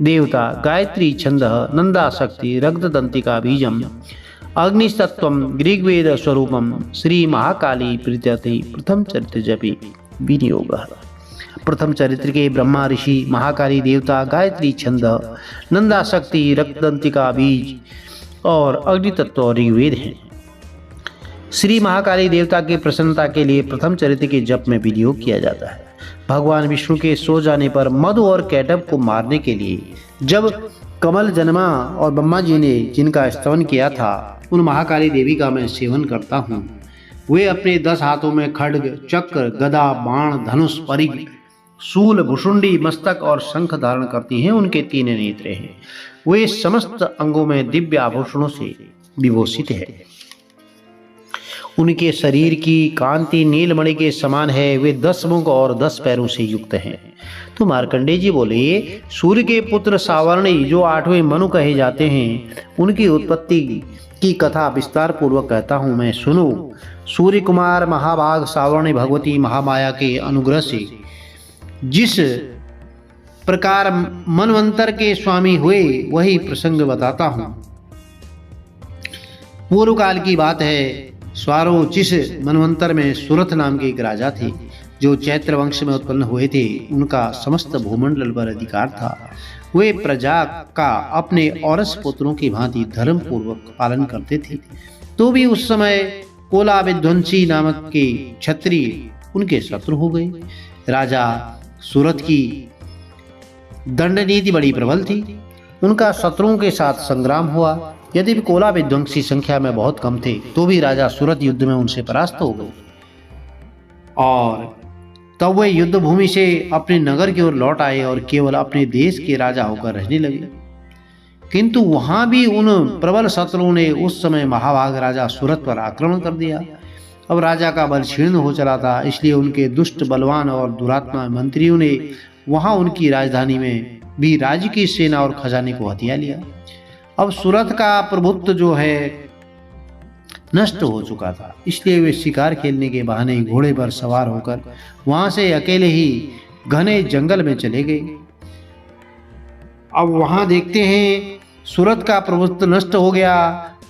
देवता गायत्री छंद नंदाशक्ति रक्तदंतिका बीजम अग्निस्तत्वम ऋग्वेद स्वरूपम श्री महाकाली प्रीत्यति प्रथम चरित्र जपि विनियोग। प्रथम चरित्र के ब्रह्मा ऋषि महाकाली देवता गायत्री छंद नंदाशक्ति रक्तदंतिका बीज और अग्नि तत्व ऋग्वेद हैं। श्री महाकाली देवता की प्रसन्नता के लिए प्रथम चरित्र के जप में विनियोग किया जाता है। भगवान विष्णु के सो जाने पर मधु और कैटभ को मारने के लिए जब कमल जन्मा और ब्रह्मा जी ने जिनका स्तवन किया था, उन महाकाली देवी का मैं सेवन करता हूँ। वे अपने 10 हाथों में खड्ग, चक्र, गदा, बाण, धनुष, परिघ, शूल, भुषुंडी, मस्तक और शंख धारण करती हैं। उनके 3 नेत्र हैं। वे समस्त अंगों में दिव्य आभूषणों से विभूषित है। उनके शरीर की कांति नीलमणि के समान है। वे 10 मुख और 10 पैरों से युक्त हैं। तो मार्कंडेय जी बोले, सूर्य के पुत्र सावर्णी जो 8वें मनु कहे जाते हैं, उनकी उत्पत्ति की कथा विस्तार पूर्वक कहता हूँ मैं, सुनो। सूर्य कुमार महाभाग सावर्णी भगवती महामाया के अनुग्रह से जिस प्रकार मनवंतर के स्वामी हुए वही प्रसंग बताता हूँ। पूर्व काल की बात है। स्वारोचिष मनवंतर में सुरथ नाम के एक राजा थे जो चैत्र वंश में उत्पन्न हुए थे। उनका समस्त भूमंडल पर अधिकार था। वे प्रजा का अपने औरस पुत्रों की भांति धर्म पूर्वक पालन करते थे। तो भी उस समय कोला विध्वंसी नामक के क्षत्रिय उनके शत्रु हो गए। राजा सुरथ की दंड नीति बड़ी प्रबल थी। उनका शत्रुओं के साथ संग्राम हुआ। यदि कोला विध्वंसी संख्या में बहुत कम थे तो भी राजा सुरथ युद्ध में उनसे परास्त हो गए और तब वे युद्ध भूमि से अपने नगर की ओर लौट आए और केवल अपने देश के राजा होकर रहने लगे। किंतु वहां भी उन प्रबल शत्रुओं ने उस समय महाभाग राजा सुरथ पर आक्रमण कर दिया। अब राजा का बल क्षीण हो चला था, इसलिए उनके दुष्ट, बलवान और दुरात्मा मंत्रियों ने वहां उनकी राजधानी में भी राज्य की सेना और खजाने को हथिया लिया। अब सुरथ का प्रभुत्व जो है नष्ट हो चुका था, इसलिए वे शिकार खेलने के बहाने घोड़े पर सवार होकर वहां से अकेले ही घने जंगल में चले गए। अब वहां देखते हैं सुरथ का प्रभुत्व नष्ट हो गया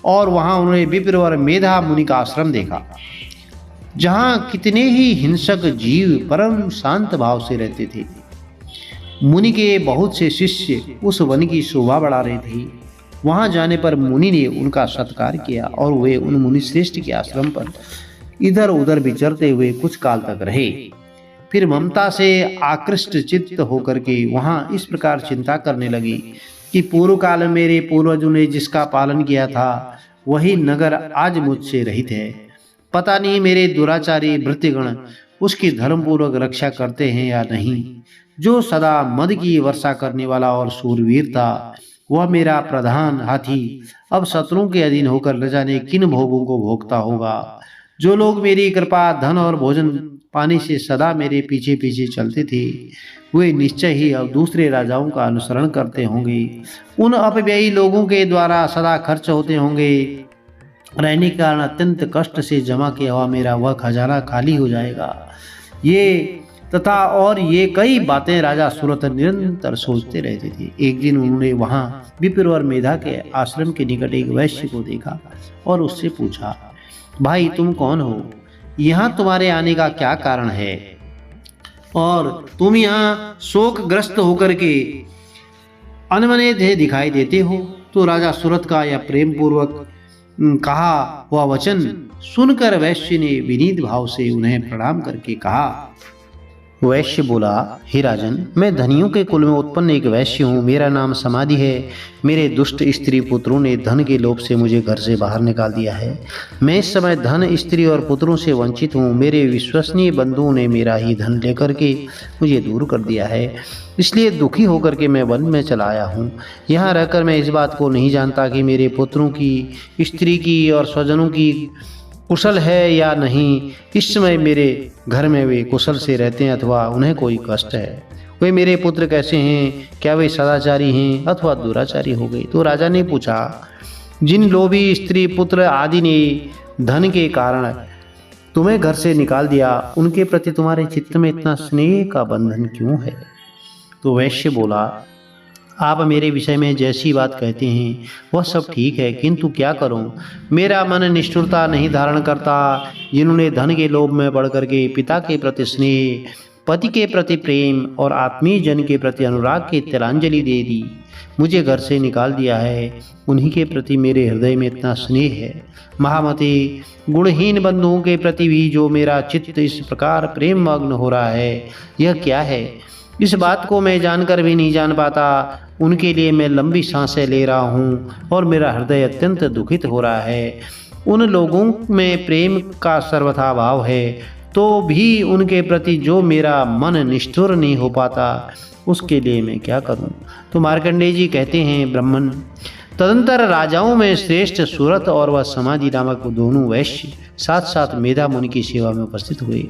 और वहां उन्होंने विप्र और मेधा मुनि का आश्रम देखा, जहां कितने ही हिंसक जीव परम शांत भाव से रहते थे। मुनि के बहुत से शिष्य उस वन की शोभा बढ़ा रहे थे। वहां जाने पर मुनि ने उनका सत्कार किया और वे उन मुनि श्रेष्ठ के आश्रम पर इधर उधर विचरते हुए कुछ काल तक रहे। फिर ममता से आकृष्ट चित्त होकर के वहां इस प्रकार चिंता करने लगी कि पूर्व काल में मेरे पूर्वजों ने जिसका पालन किया था वही नगर आज मुझसे रहित है। पता नहीं मेरे दुराचारी भृत्यगण उसकी धर्मपूर्वक रक्षा करते हैं या नहीं। जो सदा मद की वर्षा करने वाला और शूरवीर था, वह मेरा प्रधान हाथी अब शत्रुओं के अधीन होकर न जाने किन भोगों को भोगता होगा। जो लोग मेरी कृपा, धन और भोजन पाने से सदा मेरे पीछे पीछे चलते थे, वे निश्चय ही अब दूसरे राजाओं का अनुसरण करते होंगे। उन अपव्ययी लोगों के द्वारा सदा खर्च होते होंगे। रहने के कारण अत्यंत कष्ट से जमा किया हुआ मेरा वह खजाना खाली हो जाएगा। ये तथा और ये कई बातें राजा सुरथ निरंतर सोचते रहते थे। एक दिन उन्होंने वहां विप्र और मेधा के आश्रम के निकट एक वैश्य को देखा और उससे पूछा, भाई तुम कौन हो? यहाँ तुम्हारे आने का क्या कारण है? और तुम यहाँ शोकग्रस्त होकर के अनमने थे दिखाई देते हो। तो राजा सूरत का यह प्रेम पूर्वक कहा हुआ वचन सुनकर वैश्य ने विनीत भाव से उन्हें प्रणाम करके कहा। वैश्य बोला, हे राजन, मैं धनियों के कुल में उत्पन्न एक वैश्य हूँ। मेरा नाम समाधि है। मेरे दुष्ट स्त्री पुत्रों ने धन के लोभ से मुझे घर से बाहर निकाल दिया है। मैं इस समय धन, स्त्री और पुत्रों से वंचित हूँ। मेरे विश्वसनीय बंधुओं ने मेरा ही धन लेकर के मुझे दूर कर दिया है। इसलिए दुखी होकर के मैं वन में चला आया हूँ। यहाँ रहकर मैं इस बात को नहीं जानता कि मेरे पुत्रों की, स्त्री की और स्वजनों की कुशल है या नहीं। इस समय मेरे घर में वे कुशल से रहते हैं अथवा उन्हें कोई कष्ट है। वे मेरे पुत्र कैसे हैं? क्या वे सदाचारी हैं अथवा दुराचारी हो गए? तो राजा ने पूछा, जिन लोभी स्त्री, पुत्र आदि ने धन के कारण तुम्हें घर से निकाल दिया, उनके प्रति तुम्हारे चित्त में इतना स्नेह का बंधन क्यों है? तो वैश्य बोला, आप मेरे विषय में जैसी बात कहते हैं वह सब ठीक है, किंतु क्या करूं? मेरा मन निष्ठुरता नहीं धारण करता। जिन्होंने धन के लोभ में बढ़ करके पिता के प्रति स्नेह, पति के प्रति प्रेम और आत्मीय जन के प्रति अनुराग की तिलांजलि दे दी, मुझे घर से निकाल दिया है, उन्हीं के प्रति मेरे हृदय में इतना स्नेह है। महामते, गुणहीन बंधुओं के प्रति भी जो मेरा चित्त इस प्रकार प्रेम मग्न हो रहा है, यह क्या है? इस बात को मैं जानकर भी नहीं जान पाता। उनके लिए मैं लंबी सांसें ले रहा हूँ और मेरा हृदय अत्यंत दुखित हो रहा है। उन लोगों में प्रेम का सर्वथा भाव है, तो भी उनके प्रति जो मेरा मन निष्ठुर नहीं हो पाता, उसके लिए मैं क्या करूं? तो मार्कंडेय जी कहते हैं, ब्राह्मण, तदंतर राजाओं में श्रेष्ठ सूरत और वह समाधि नामक दोनों वैश्य साथ साथ मेधा मुनि की सेवा में उपस्थित हुए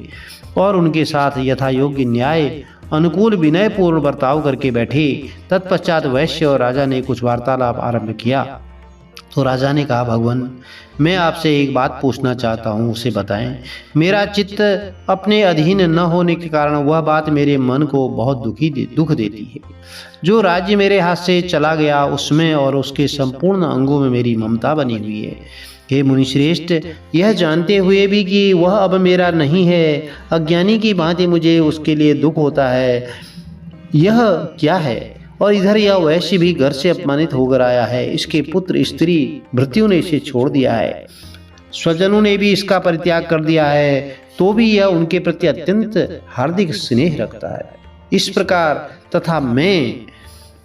और उनके साथ यथा योग्य न्याय अनुकूल विनयपूर्ण बर्ताव करके बैठे। तत्पश्चात वैश्य और राजा ने कुछ वार्तालाप आरंभ किया। तो राजा ने कहा, भगवान, मैं आपसे एक बात पूछना चाहता हूँ, उसे बताएं। मेरा चित्त अपने अधीन न होने के कारण वह बात मेरे मन को बहुत दुख देती है। जो राज्य मेरे हाथ से चला गया, उसमें और उसके संपूर्ण अंगों में मेरी ममता बनी हुई है। हे मुनिश्रेष्ठ, यह जानते हुए भी कि वह अब मेरा नहीं है, अज्ञानी की भांति मुझे उसके लिए दुख होता है। यह क्या है? और इधर यह वैश्य भी घर से अपमानित होकर आया है। इसके पुत्र, स्त्री, भृत्यों ने इसे छोड़ दिया है, स्वजनों ने भी इसका परित्याग कर दिया है, तो भी यह उनके प्रति अत्यंत हार्दिक स्नेह रखता है। इस प्रकार तथा मैं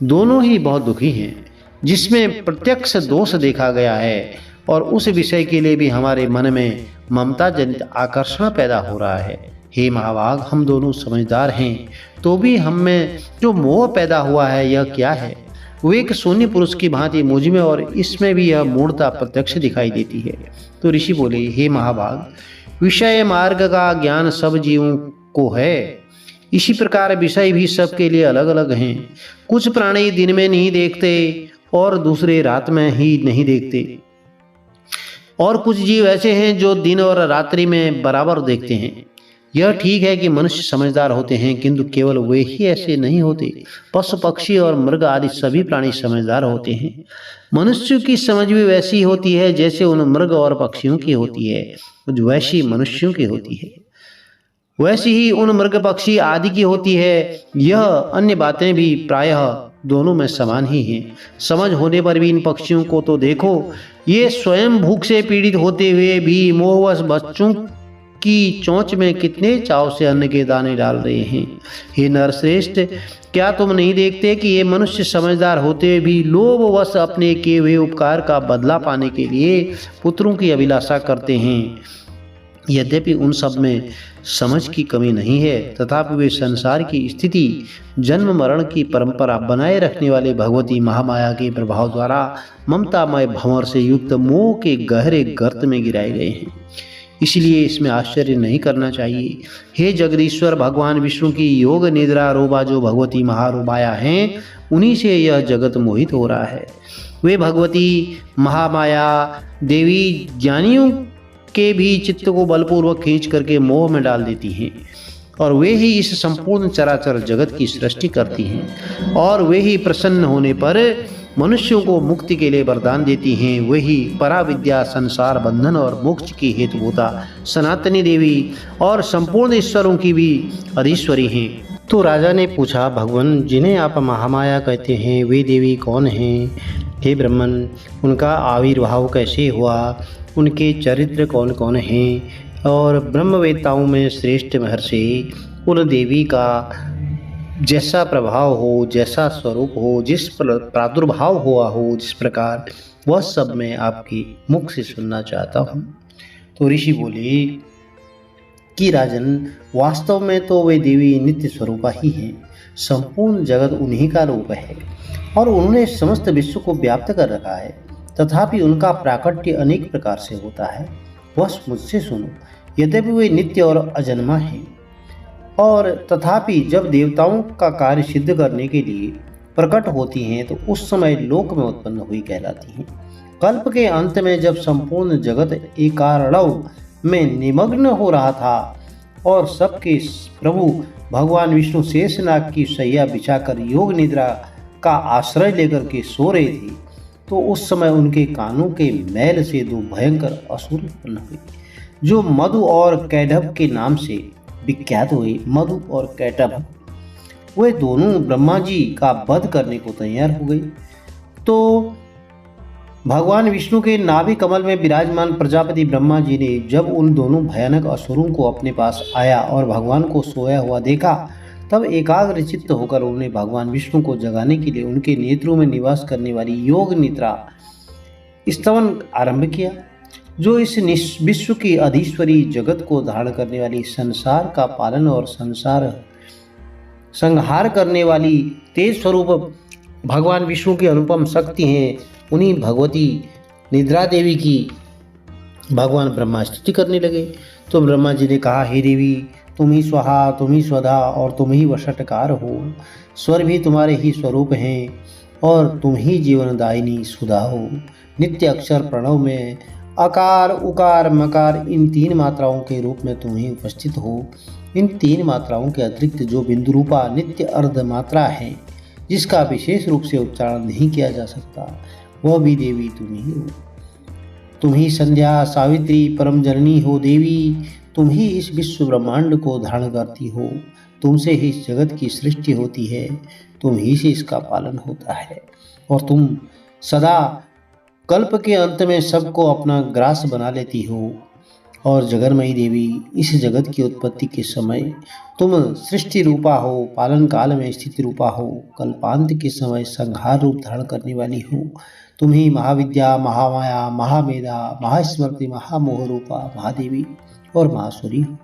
दोनों ही बहुत दुखी हैं, जिसमें प्रत्यक्ष दोष देखा गया है और उस विषय के लिए भी हमारे मन में ममता जनित आकर्षण पैदा हो रहा है। हे महाभाग, हम दोनों समझदार हैं, तो भी हम में जो मोह पैदा हुआ है, यह क्या है? वो एक शून्य पुरुष की भांति मुझ में और इसमें भी यह मूढ़ता प्रत्यक्ष दिखाई देती है। तो ऋषि बोले, हे महाभाग, विषय मार्ग का ज्ञान सब जीवों को है। इसी प्रकार विषय भी सबके लिए अलग अलग हैं। कुछ प्राणी दिन में नहीं देखते और दूसरे रात में ही नहीं देखते, और कुछ जीव ऐसे हैं जो दिन और रात्रि में बराबर देखते हैं। यह ठीक है कि मनुष्य समझदार होते हैं, किंतु केवल वे ही ऐसे नहीं होते। पशु, पक्षी और मृग आदि सभी प्राणी समझदार होते हैं। मनुष्य की समझ भी वैसी होती है जैसे उन मृग और पक्षियों की होती है, कुछ वैसी मनुष्यों की होती है, वैसी ही उन मृग, पक्षी आदि की होती है। यह अन्य बातें भी प्रायः दोनों में समान ही हैं। समझ होने पर भी इन पक्षियों को तो देखो, ये स्वयं भूख से पीड़ित होते हुए भी मोहवश बच्चों की चोंच में कितने चाव से अन्न के दाने डाल रहे हैं। हे नरश्रेष्ठ, क्या तुम नहीं देखते कि ये मनुष्य समझदार होते हुए भी लोभवश अपने किए हुए उपकार का बदला पाने के लिए पुत्रों की अभिलाषा करते हैं? यद्यपि उन सब में समझ की कमी नहीं है, तथापि वे संसार की स्थिति, जन्म मरण की परंपरा बनाए रखने वाले भगवती महामाया के प्रभाव द्वारा ममतामय भंवर से युक्त मोह के गहरे गर्त में गिराए गए हैं। इसलिए इसमें आश्चर्य नहीं करना चाहिए। हे जगदीश्वर, भगवान विष्णु की योग निद्रा रूपा जो भगवती महारूपाया हैं, उन्हीं से यह जगत मोहित हो रहा है। वे भगवती महामाया देवी ज्ञानियों के भी चित्त को बलपूर्वक खींच करके मोह में डाल देती हैं, और वे ही इस संपूर्ण चराचर जगत की सृष्टि करती हैं, और वे ही प्रसन्न होने पर मनुष्यों को मुक्ति के लिए वरदान देती हैं, वही पराविद्या, संसार बंधन और मोक्ष की हेतुभूता सनातनी देवी और संपूर्ण ईश्वरों की भी अधीश्वरी हैं। तो राजा ने पूछा, भगवान जिन्हें आप महामाया कहते हैं वे देवी कौन हैं? हे ब्राह्मण, उनका आविर्भाव कैसे हुआ? उनके चरित्र कौन कौन हैं? और ब्रह्मवेत्ताओं में श्रेष्ठ महर्षि उन देवी का जैसा प्रभाव हो, जैसा स्वरूप हो, जिस प्रादुर्भाव हुआ हो, जिस प्रकार, वह सब मैं आपके मुख से सुनना चाहता हूँ। तो ऋषि बोले कि राजन, वास्तव में तो वे देवी नित्य स्वरूपा ही हैं। संपूर्ण जगत उन्हीं का रूप है और उन्होंने समस्त विश्व को व्याप्त कर रखा है। तथापि उनका प्राकट्य अनेक प्रकार से होता है। बस मुझसे सुनो, यद्यपि वे नित्य और अजन्मा हैं और तथापि जब देवताओं का कार्य सिद्ध करने के लिए प्रकट होती हैं तो उस समय लोक में उत्पन्न हुई कहलाती हैं। कल्प के अंत में जब संपूर्ण जगत एकार्णव में निमग्न हो रहा था और सबके प्रभु भगवान विष्णु शेषनाग की शैया बिछाकर योग निद्रा का आश्रय लेकर के सो रहे थे, तो उस समय उनके कानों के मैल से दो भयंकर असुर उत्पन्न हुए, जो मधु और कैटभ के नाम से विख्यात हुए। मधु और कैटभ वे दोनों ब्रह्मा जी का वध करने को तैयार हो गए। तो भगवान विष्णु के नाभि कमल में विराजमान प्रजापति ब्रह्मा जी ने जब उन दोनों भयानक असुरों को अपने पास आया और भगवान को सोया हुआ देखा, तब एकाग्र चित्त होकर उन्होंने भगवान विष्णु को जगाने के लिए उनके नेत्रों में निवास करने वाली योग निद्रा स्तवन आरंभ किया, जो इस विश्व की अधीश्वरी, जगत को धारण करने वाली, संसार का पालन और संसार संहार करने वाली तेज स्वरूप भगवान विष्णु की अनुपम शक्ति हैं। उन्हीं भगवती निद्रा देवी की भगवान ब्रह्मा स्तुति करने लगे। तो ब्रह्मा जी ने कहा, हे देवी, तुम ही स्वाहा, तुम ही स्वधा और तुम ही वषटकार हो। स्वर भी तुम्हारे ही स्वरूप हैं और तुम ही जीवनदायिनी सुधा हो। नित्य अक्षर प्रणव में अकार, उकार, मकार इन तीन मात्राओं के रूप में तुम ही उपस्थित हो। इन तीन मात्राओं के अतिरिक्त जो बिंदु रूपा नित्य अर्ध मात्रा है, जिसका विशेष रूप से उच्चारण नहीं किया जा सकता, वह भी देवी तुम ही हो। तुम ही संध्या, सावित्री, परम जननी हो देवी। तुम ही इस विश्व ब्रह्मांड को धारण करती हो। तुमसे ही इस जगत की सृष्टि होती है, तुम ही से इसका पालन होता है और तुम सदा कल्प के अंत में सबको अपना ग्रास बना लेती हो। और जगन्मयी देवी, इस जगत की उत्पत्ति के समय तुम सृष्टि रूपा हो, पालन काल में स्थिति रूपा हो, कल्पांत के समय संहार रूप धारण करने वाली हो। तुम ही महाविद्या, महामाया, महामेधा, महास्मृति, महामोह रूपा महादेवी और महासुरी हो।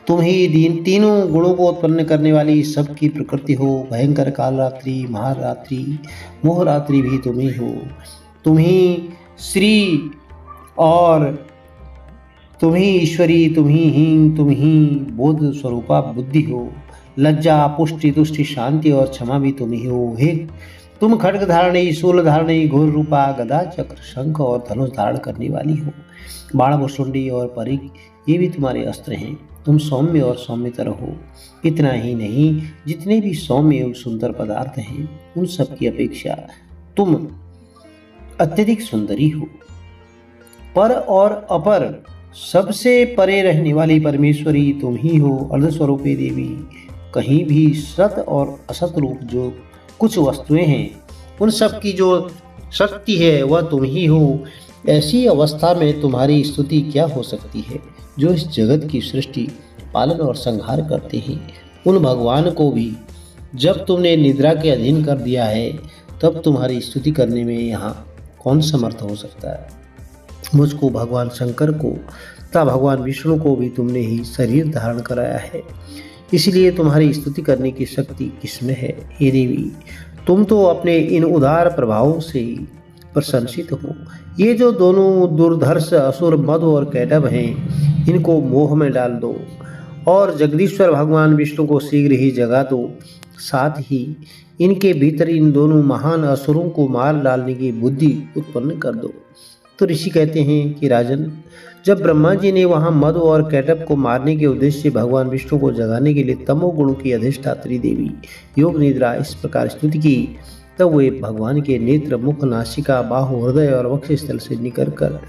तुम ही तीनों गुणों को उत्पन्न करने वाली सबकी प्रकृति हो। भयंकर कालरात्रि, महारात्रि, मोहरात्रि भी तुम ही हो। तुम ही श्री और तुम ही ईश्वरी, तुम ही हीन, तुम ही बोध स्वरूपा बुद्धि हो। लज्जा, पुष्टि, तुष्टि, शांति और क्षमा भी तुम ही हो। हे तुम खड्ग धारणी, शूल धारणी, घोर रूपा, गदा, चक्र, शंख और धनुष धारण करने वाली हो। बाण, भुसुंडी और परिघ ये भी तुम्हारे अस्त्र हैं। तुम सौम्य और सौम्यतर हो। इतना ही नहीं, जितने भी सौम्य एवं सुंदर पदार्थ हैं, उन सब की अपेक्षा तुम अत्यधिक सुंदरी हो। पर और अपर सबसे परे रहने वाली परमेश्वरी तुम ही हो। अर्धस्वरूपी देवी, कहीं भी सत और असत रूप जो कुछ वस्तुएं हैं, उन सब की जो शक्ति है वह तुम ही हो। ऐसी अवस्था में तुम्हारी स्तुति क्या हो सकती है, जो इस जगत की सृष्टि, पालन और संहार करते हैं। उन भगवान को भी जब तुमने निद्रा के अधीन कर दिया है, तब तुम्हारी स्तुति करने में यहाँ कौन समर्थ हो सकता है। मुझको, भगवान शंकर को तथा भगवान विष्णु को भी तुमने ही शरीर धारण कराया है, इसलिए तुम्हारी स्तुति करने की शक्ति किसमें है। हे देवी, तुम तो अपने इन उदार प्रभावों से प्रशंसित हो। ये जो दोनों दुर्धर्ष असुर मधु और कैटभ हैं, इनको मोह में डाल दो और जगदीश्वर भगवान विष्णु को शीघ्र ही जगा दो। साथ ही इनके भीतर इन दोनों महान असुरों को मार डालने की बुद्धि उत्पन्न कर दो। तो ऋषि कहते हैं कि राजन, जब ब्रह्मा जी ने वहां मधु और कैटभ को मारने के उद्देश्य से भगवान विष्णु को जगाने के लिए तमोगुण की अधिष्ठात्री देवी योग निद्रा इस प्रकार स्तुति की, तब वे भगवान के नेत्र, मुख, नासिका, बाहु, हृदय और वक्षस्थल से निकलकर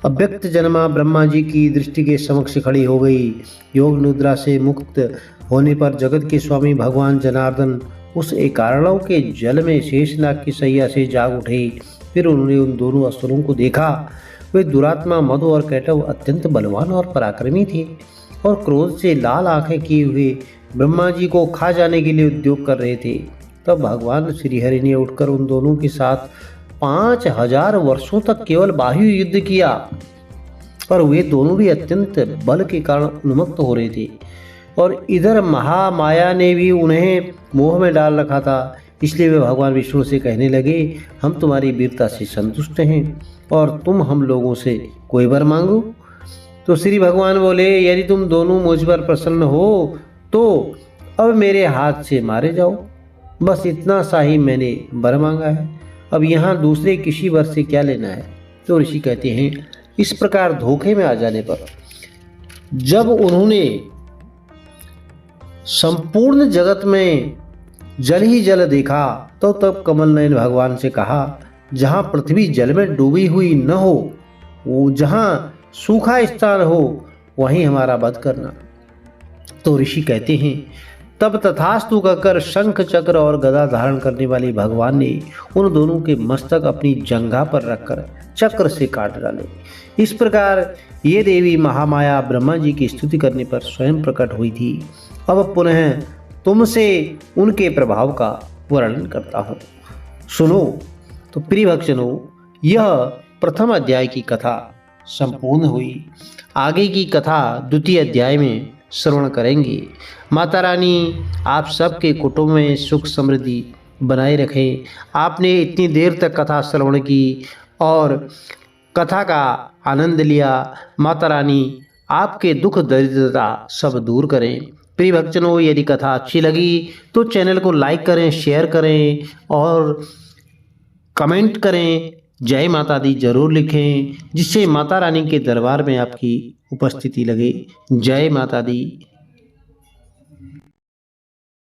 अव्यक्त जन्मा ब्रह्मा जी की दृष्टि के समक्ष खड़ी हो गई। योग निद्रा से मुक्त होने पर जगत के स्वामी भगवान जनार्दन उस एकारणव के जल में शेषनाग की सैया से जाग उठे। फिर उन्होंने उन दोनों असुरों को देखा। वे दुरात्मा मधु और कैटव अत्यंत बलवान और पराक्रमी थे और क्रोध से लाल आंखें किए हुए ब्रह्मा जी को खा जाने के लिए उद्योग कर रहे थे। तब भगवान श्रीहरि ने उठकर उन दोनों के साथ 5000 वर्षों तक केवल बाह्य युद्ध किया, पर वे दोनों भी अत्यंत बल के कारण उन्मत्त हो रहे थे और इधर महामाया ने भी उन्हें मोह में डाल रखा था। इसलिए वे भगवान विष्णु से कहने लगे, हम तुम्हारी वीरता से संतुष्ट हैं और तुम हम लोगों से कोई वर मांगो। तो श्री भगवान बोले, यदि तुम दोनों मुझ पर प्रसन्न हो तो अब मेरे हाथ से मारे जाओ। बस इतना सा ही मैंने वर मांगा है, अब यहाँ दूसरे किसी वर से क्या लेना है। तो ऋषि कहते हैं, इस प्रकार धोखे में आ जाने पर जब उन्होंने संपूर्ण जगत में जल ही जल देखा तो तब कमल नयन भगवान से कहा, जहाँ पृथ्वी जल में डूबी हुई न हो, वो जहाँ सूखा स्थान हो, वहीं हमारा वध करना। तो ऋषि कहते हैं, तब तथास्तु कहकर शंख, चक्र और गदा धारण करने वाले भगवान ने उन दोनों के मस्तक अपनी जंघा पर रखकर चक्र से काट डाले। इस प्रकार ये देवी महामाया ब्रह्मा जी की स्तुति करने पर स्वयं प्रकट हुई थी। अब पुनः तुमसे उनके प्रभाव का वर्णन करता हूँ, सुनो। तो प्रिय भक्तजनों, यह प्रथम अध्याय की कथा संपूर्ण हुई। आगे की कथा द्वितीय अध्याय में श्रवण करेंगे। माता रानी आप सबके कुटुंब में सुख समृद्धि बनाए रखें। आपने इतनी देर तक कथा श्रवण की और कथा का आनंद लिया। माता रानी आपके दुख दरिद्रता सब दूर करें। प्रिय भक्तजनों, यदि कथा अच्छी लगी तो चैनल को लाइक करें, शेयर करें और कमेंट करें। जय माता दी जरूर लिखें, जिससे माता रानी के दरबार में आपकी उपस्थिति लगे। जय माता दी।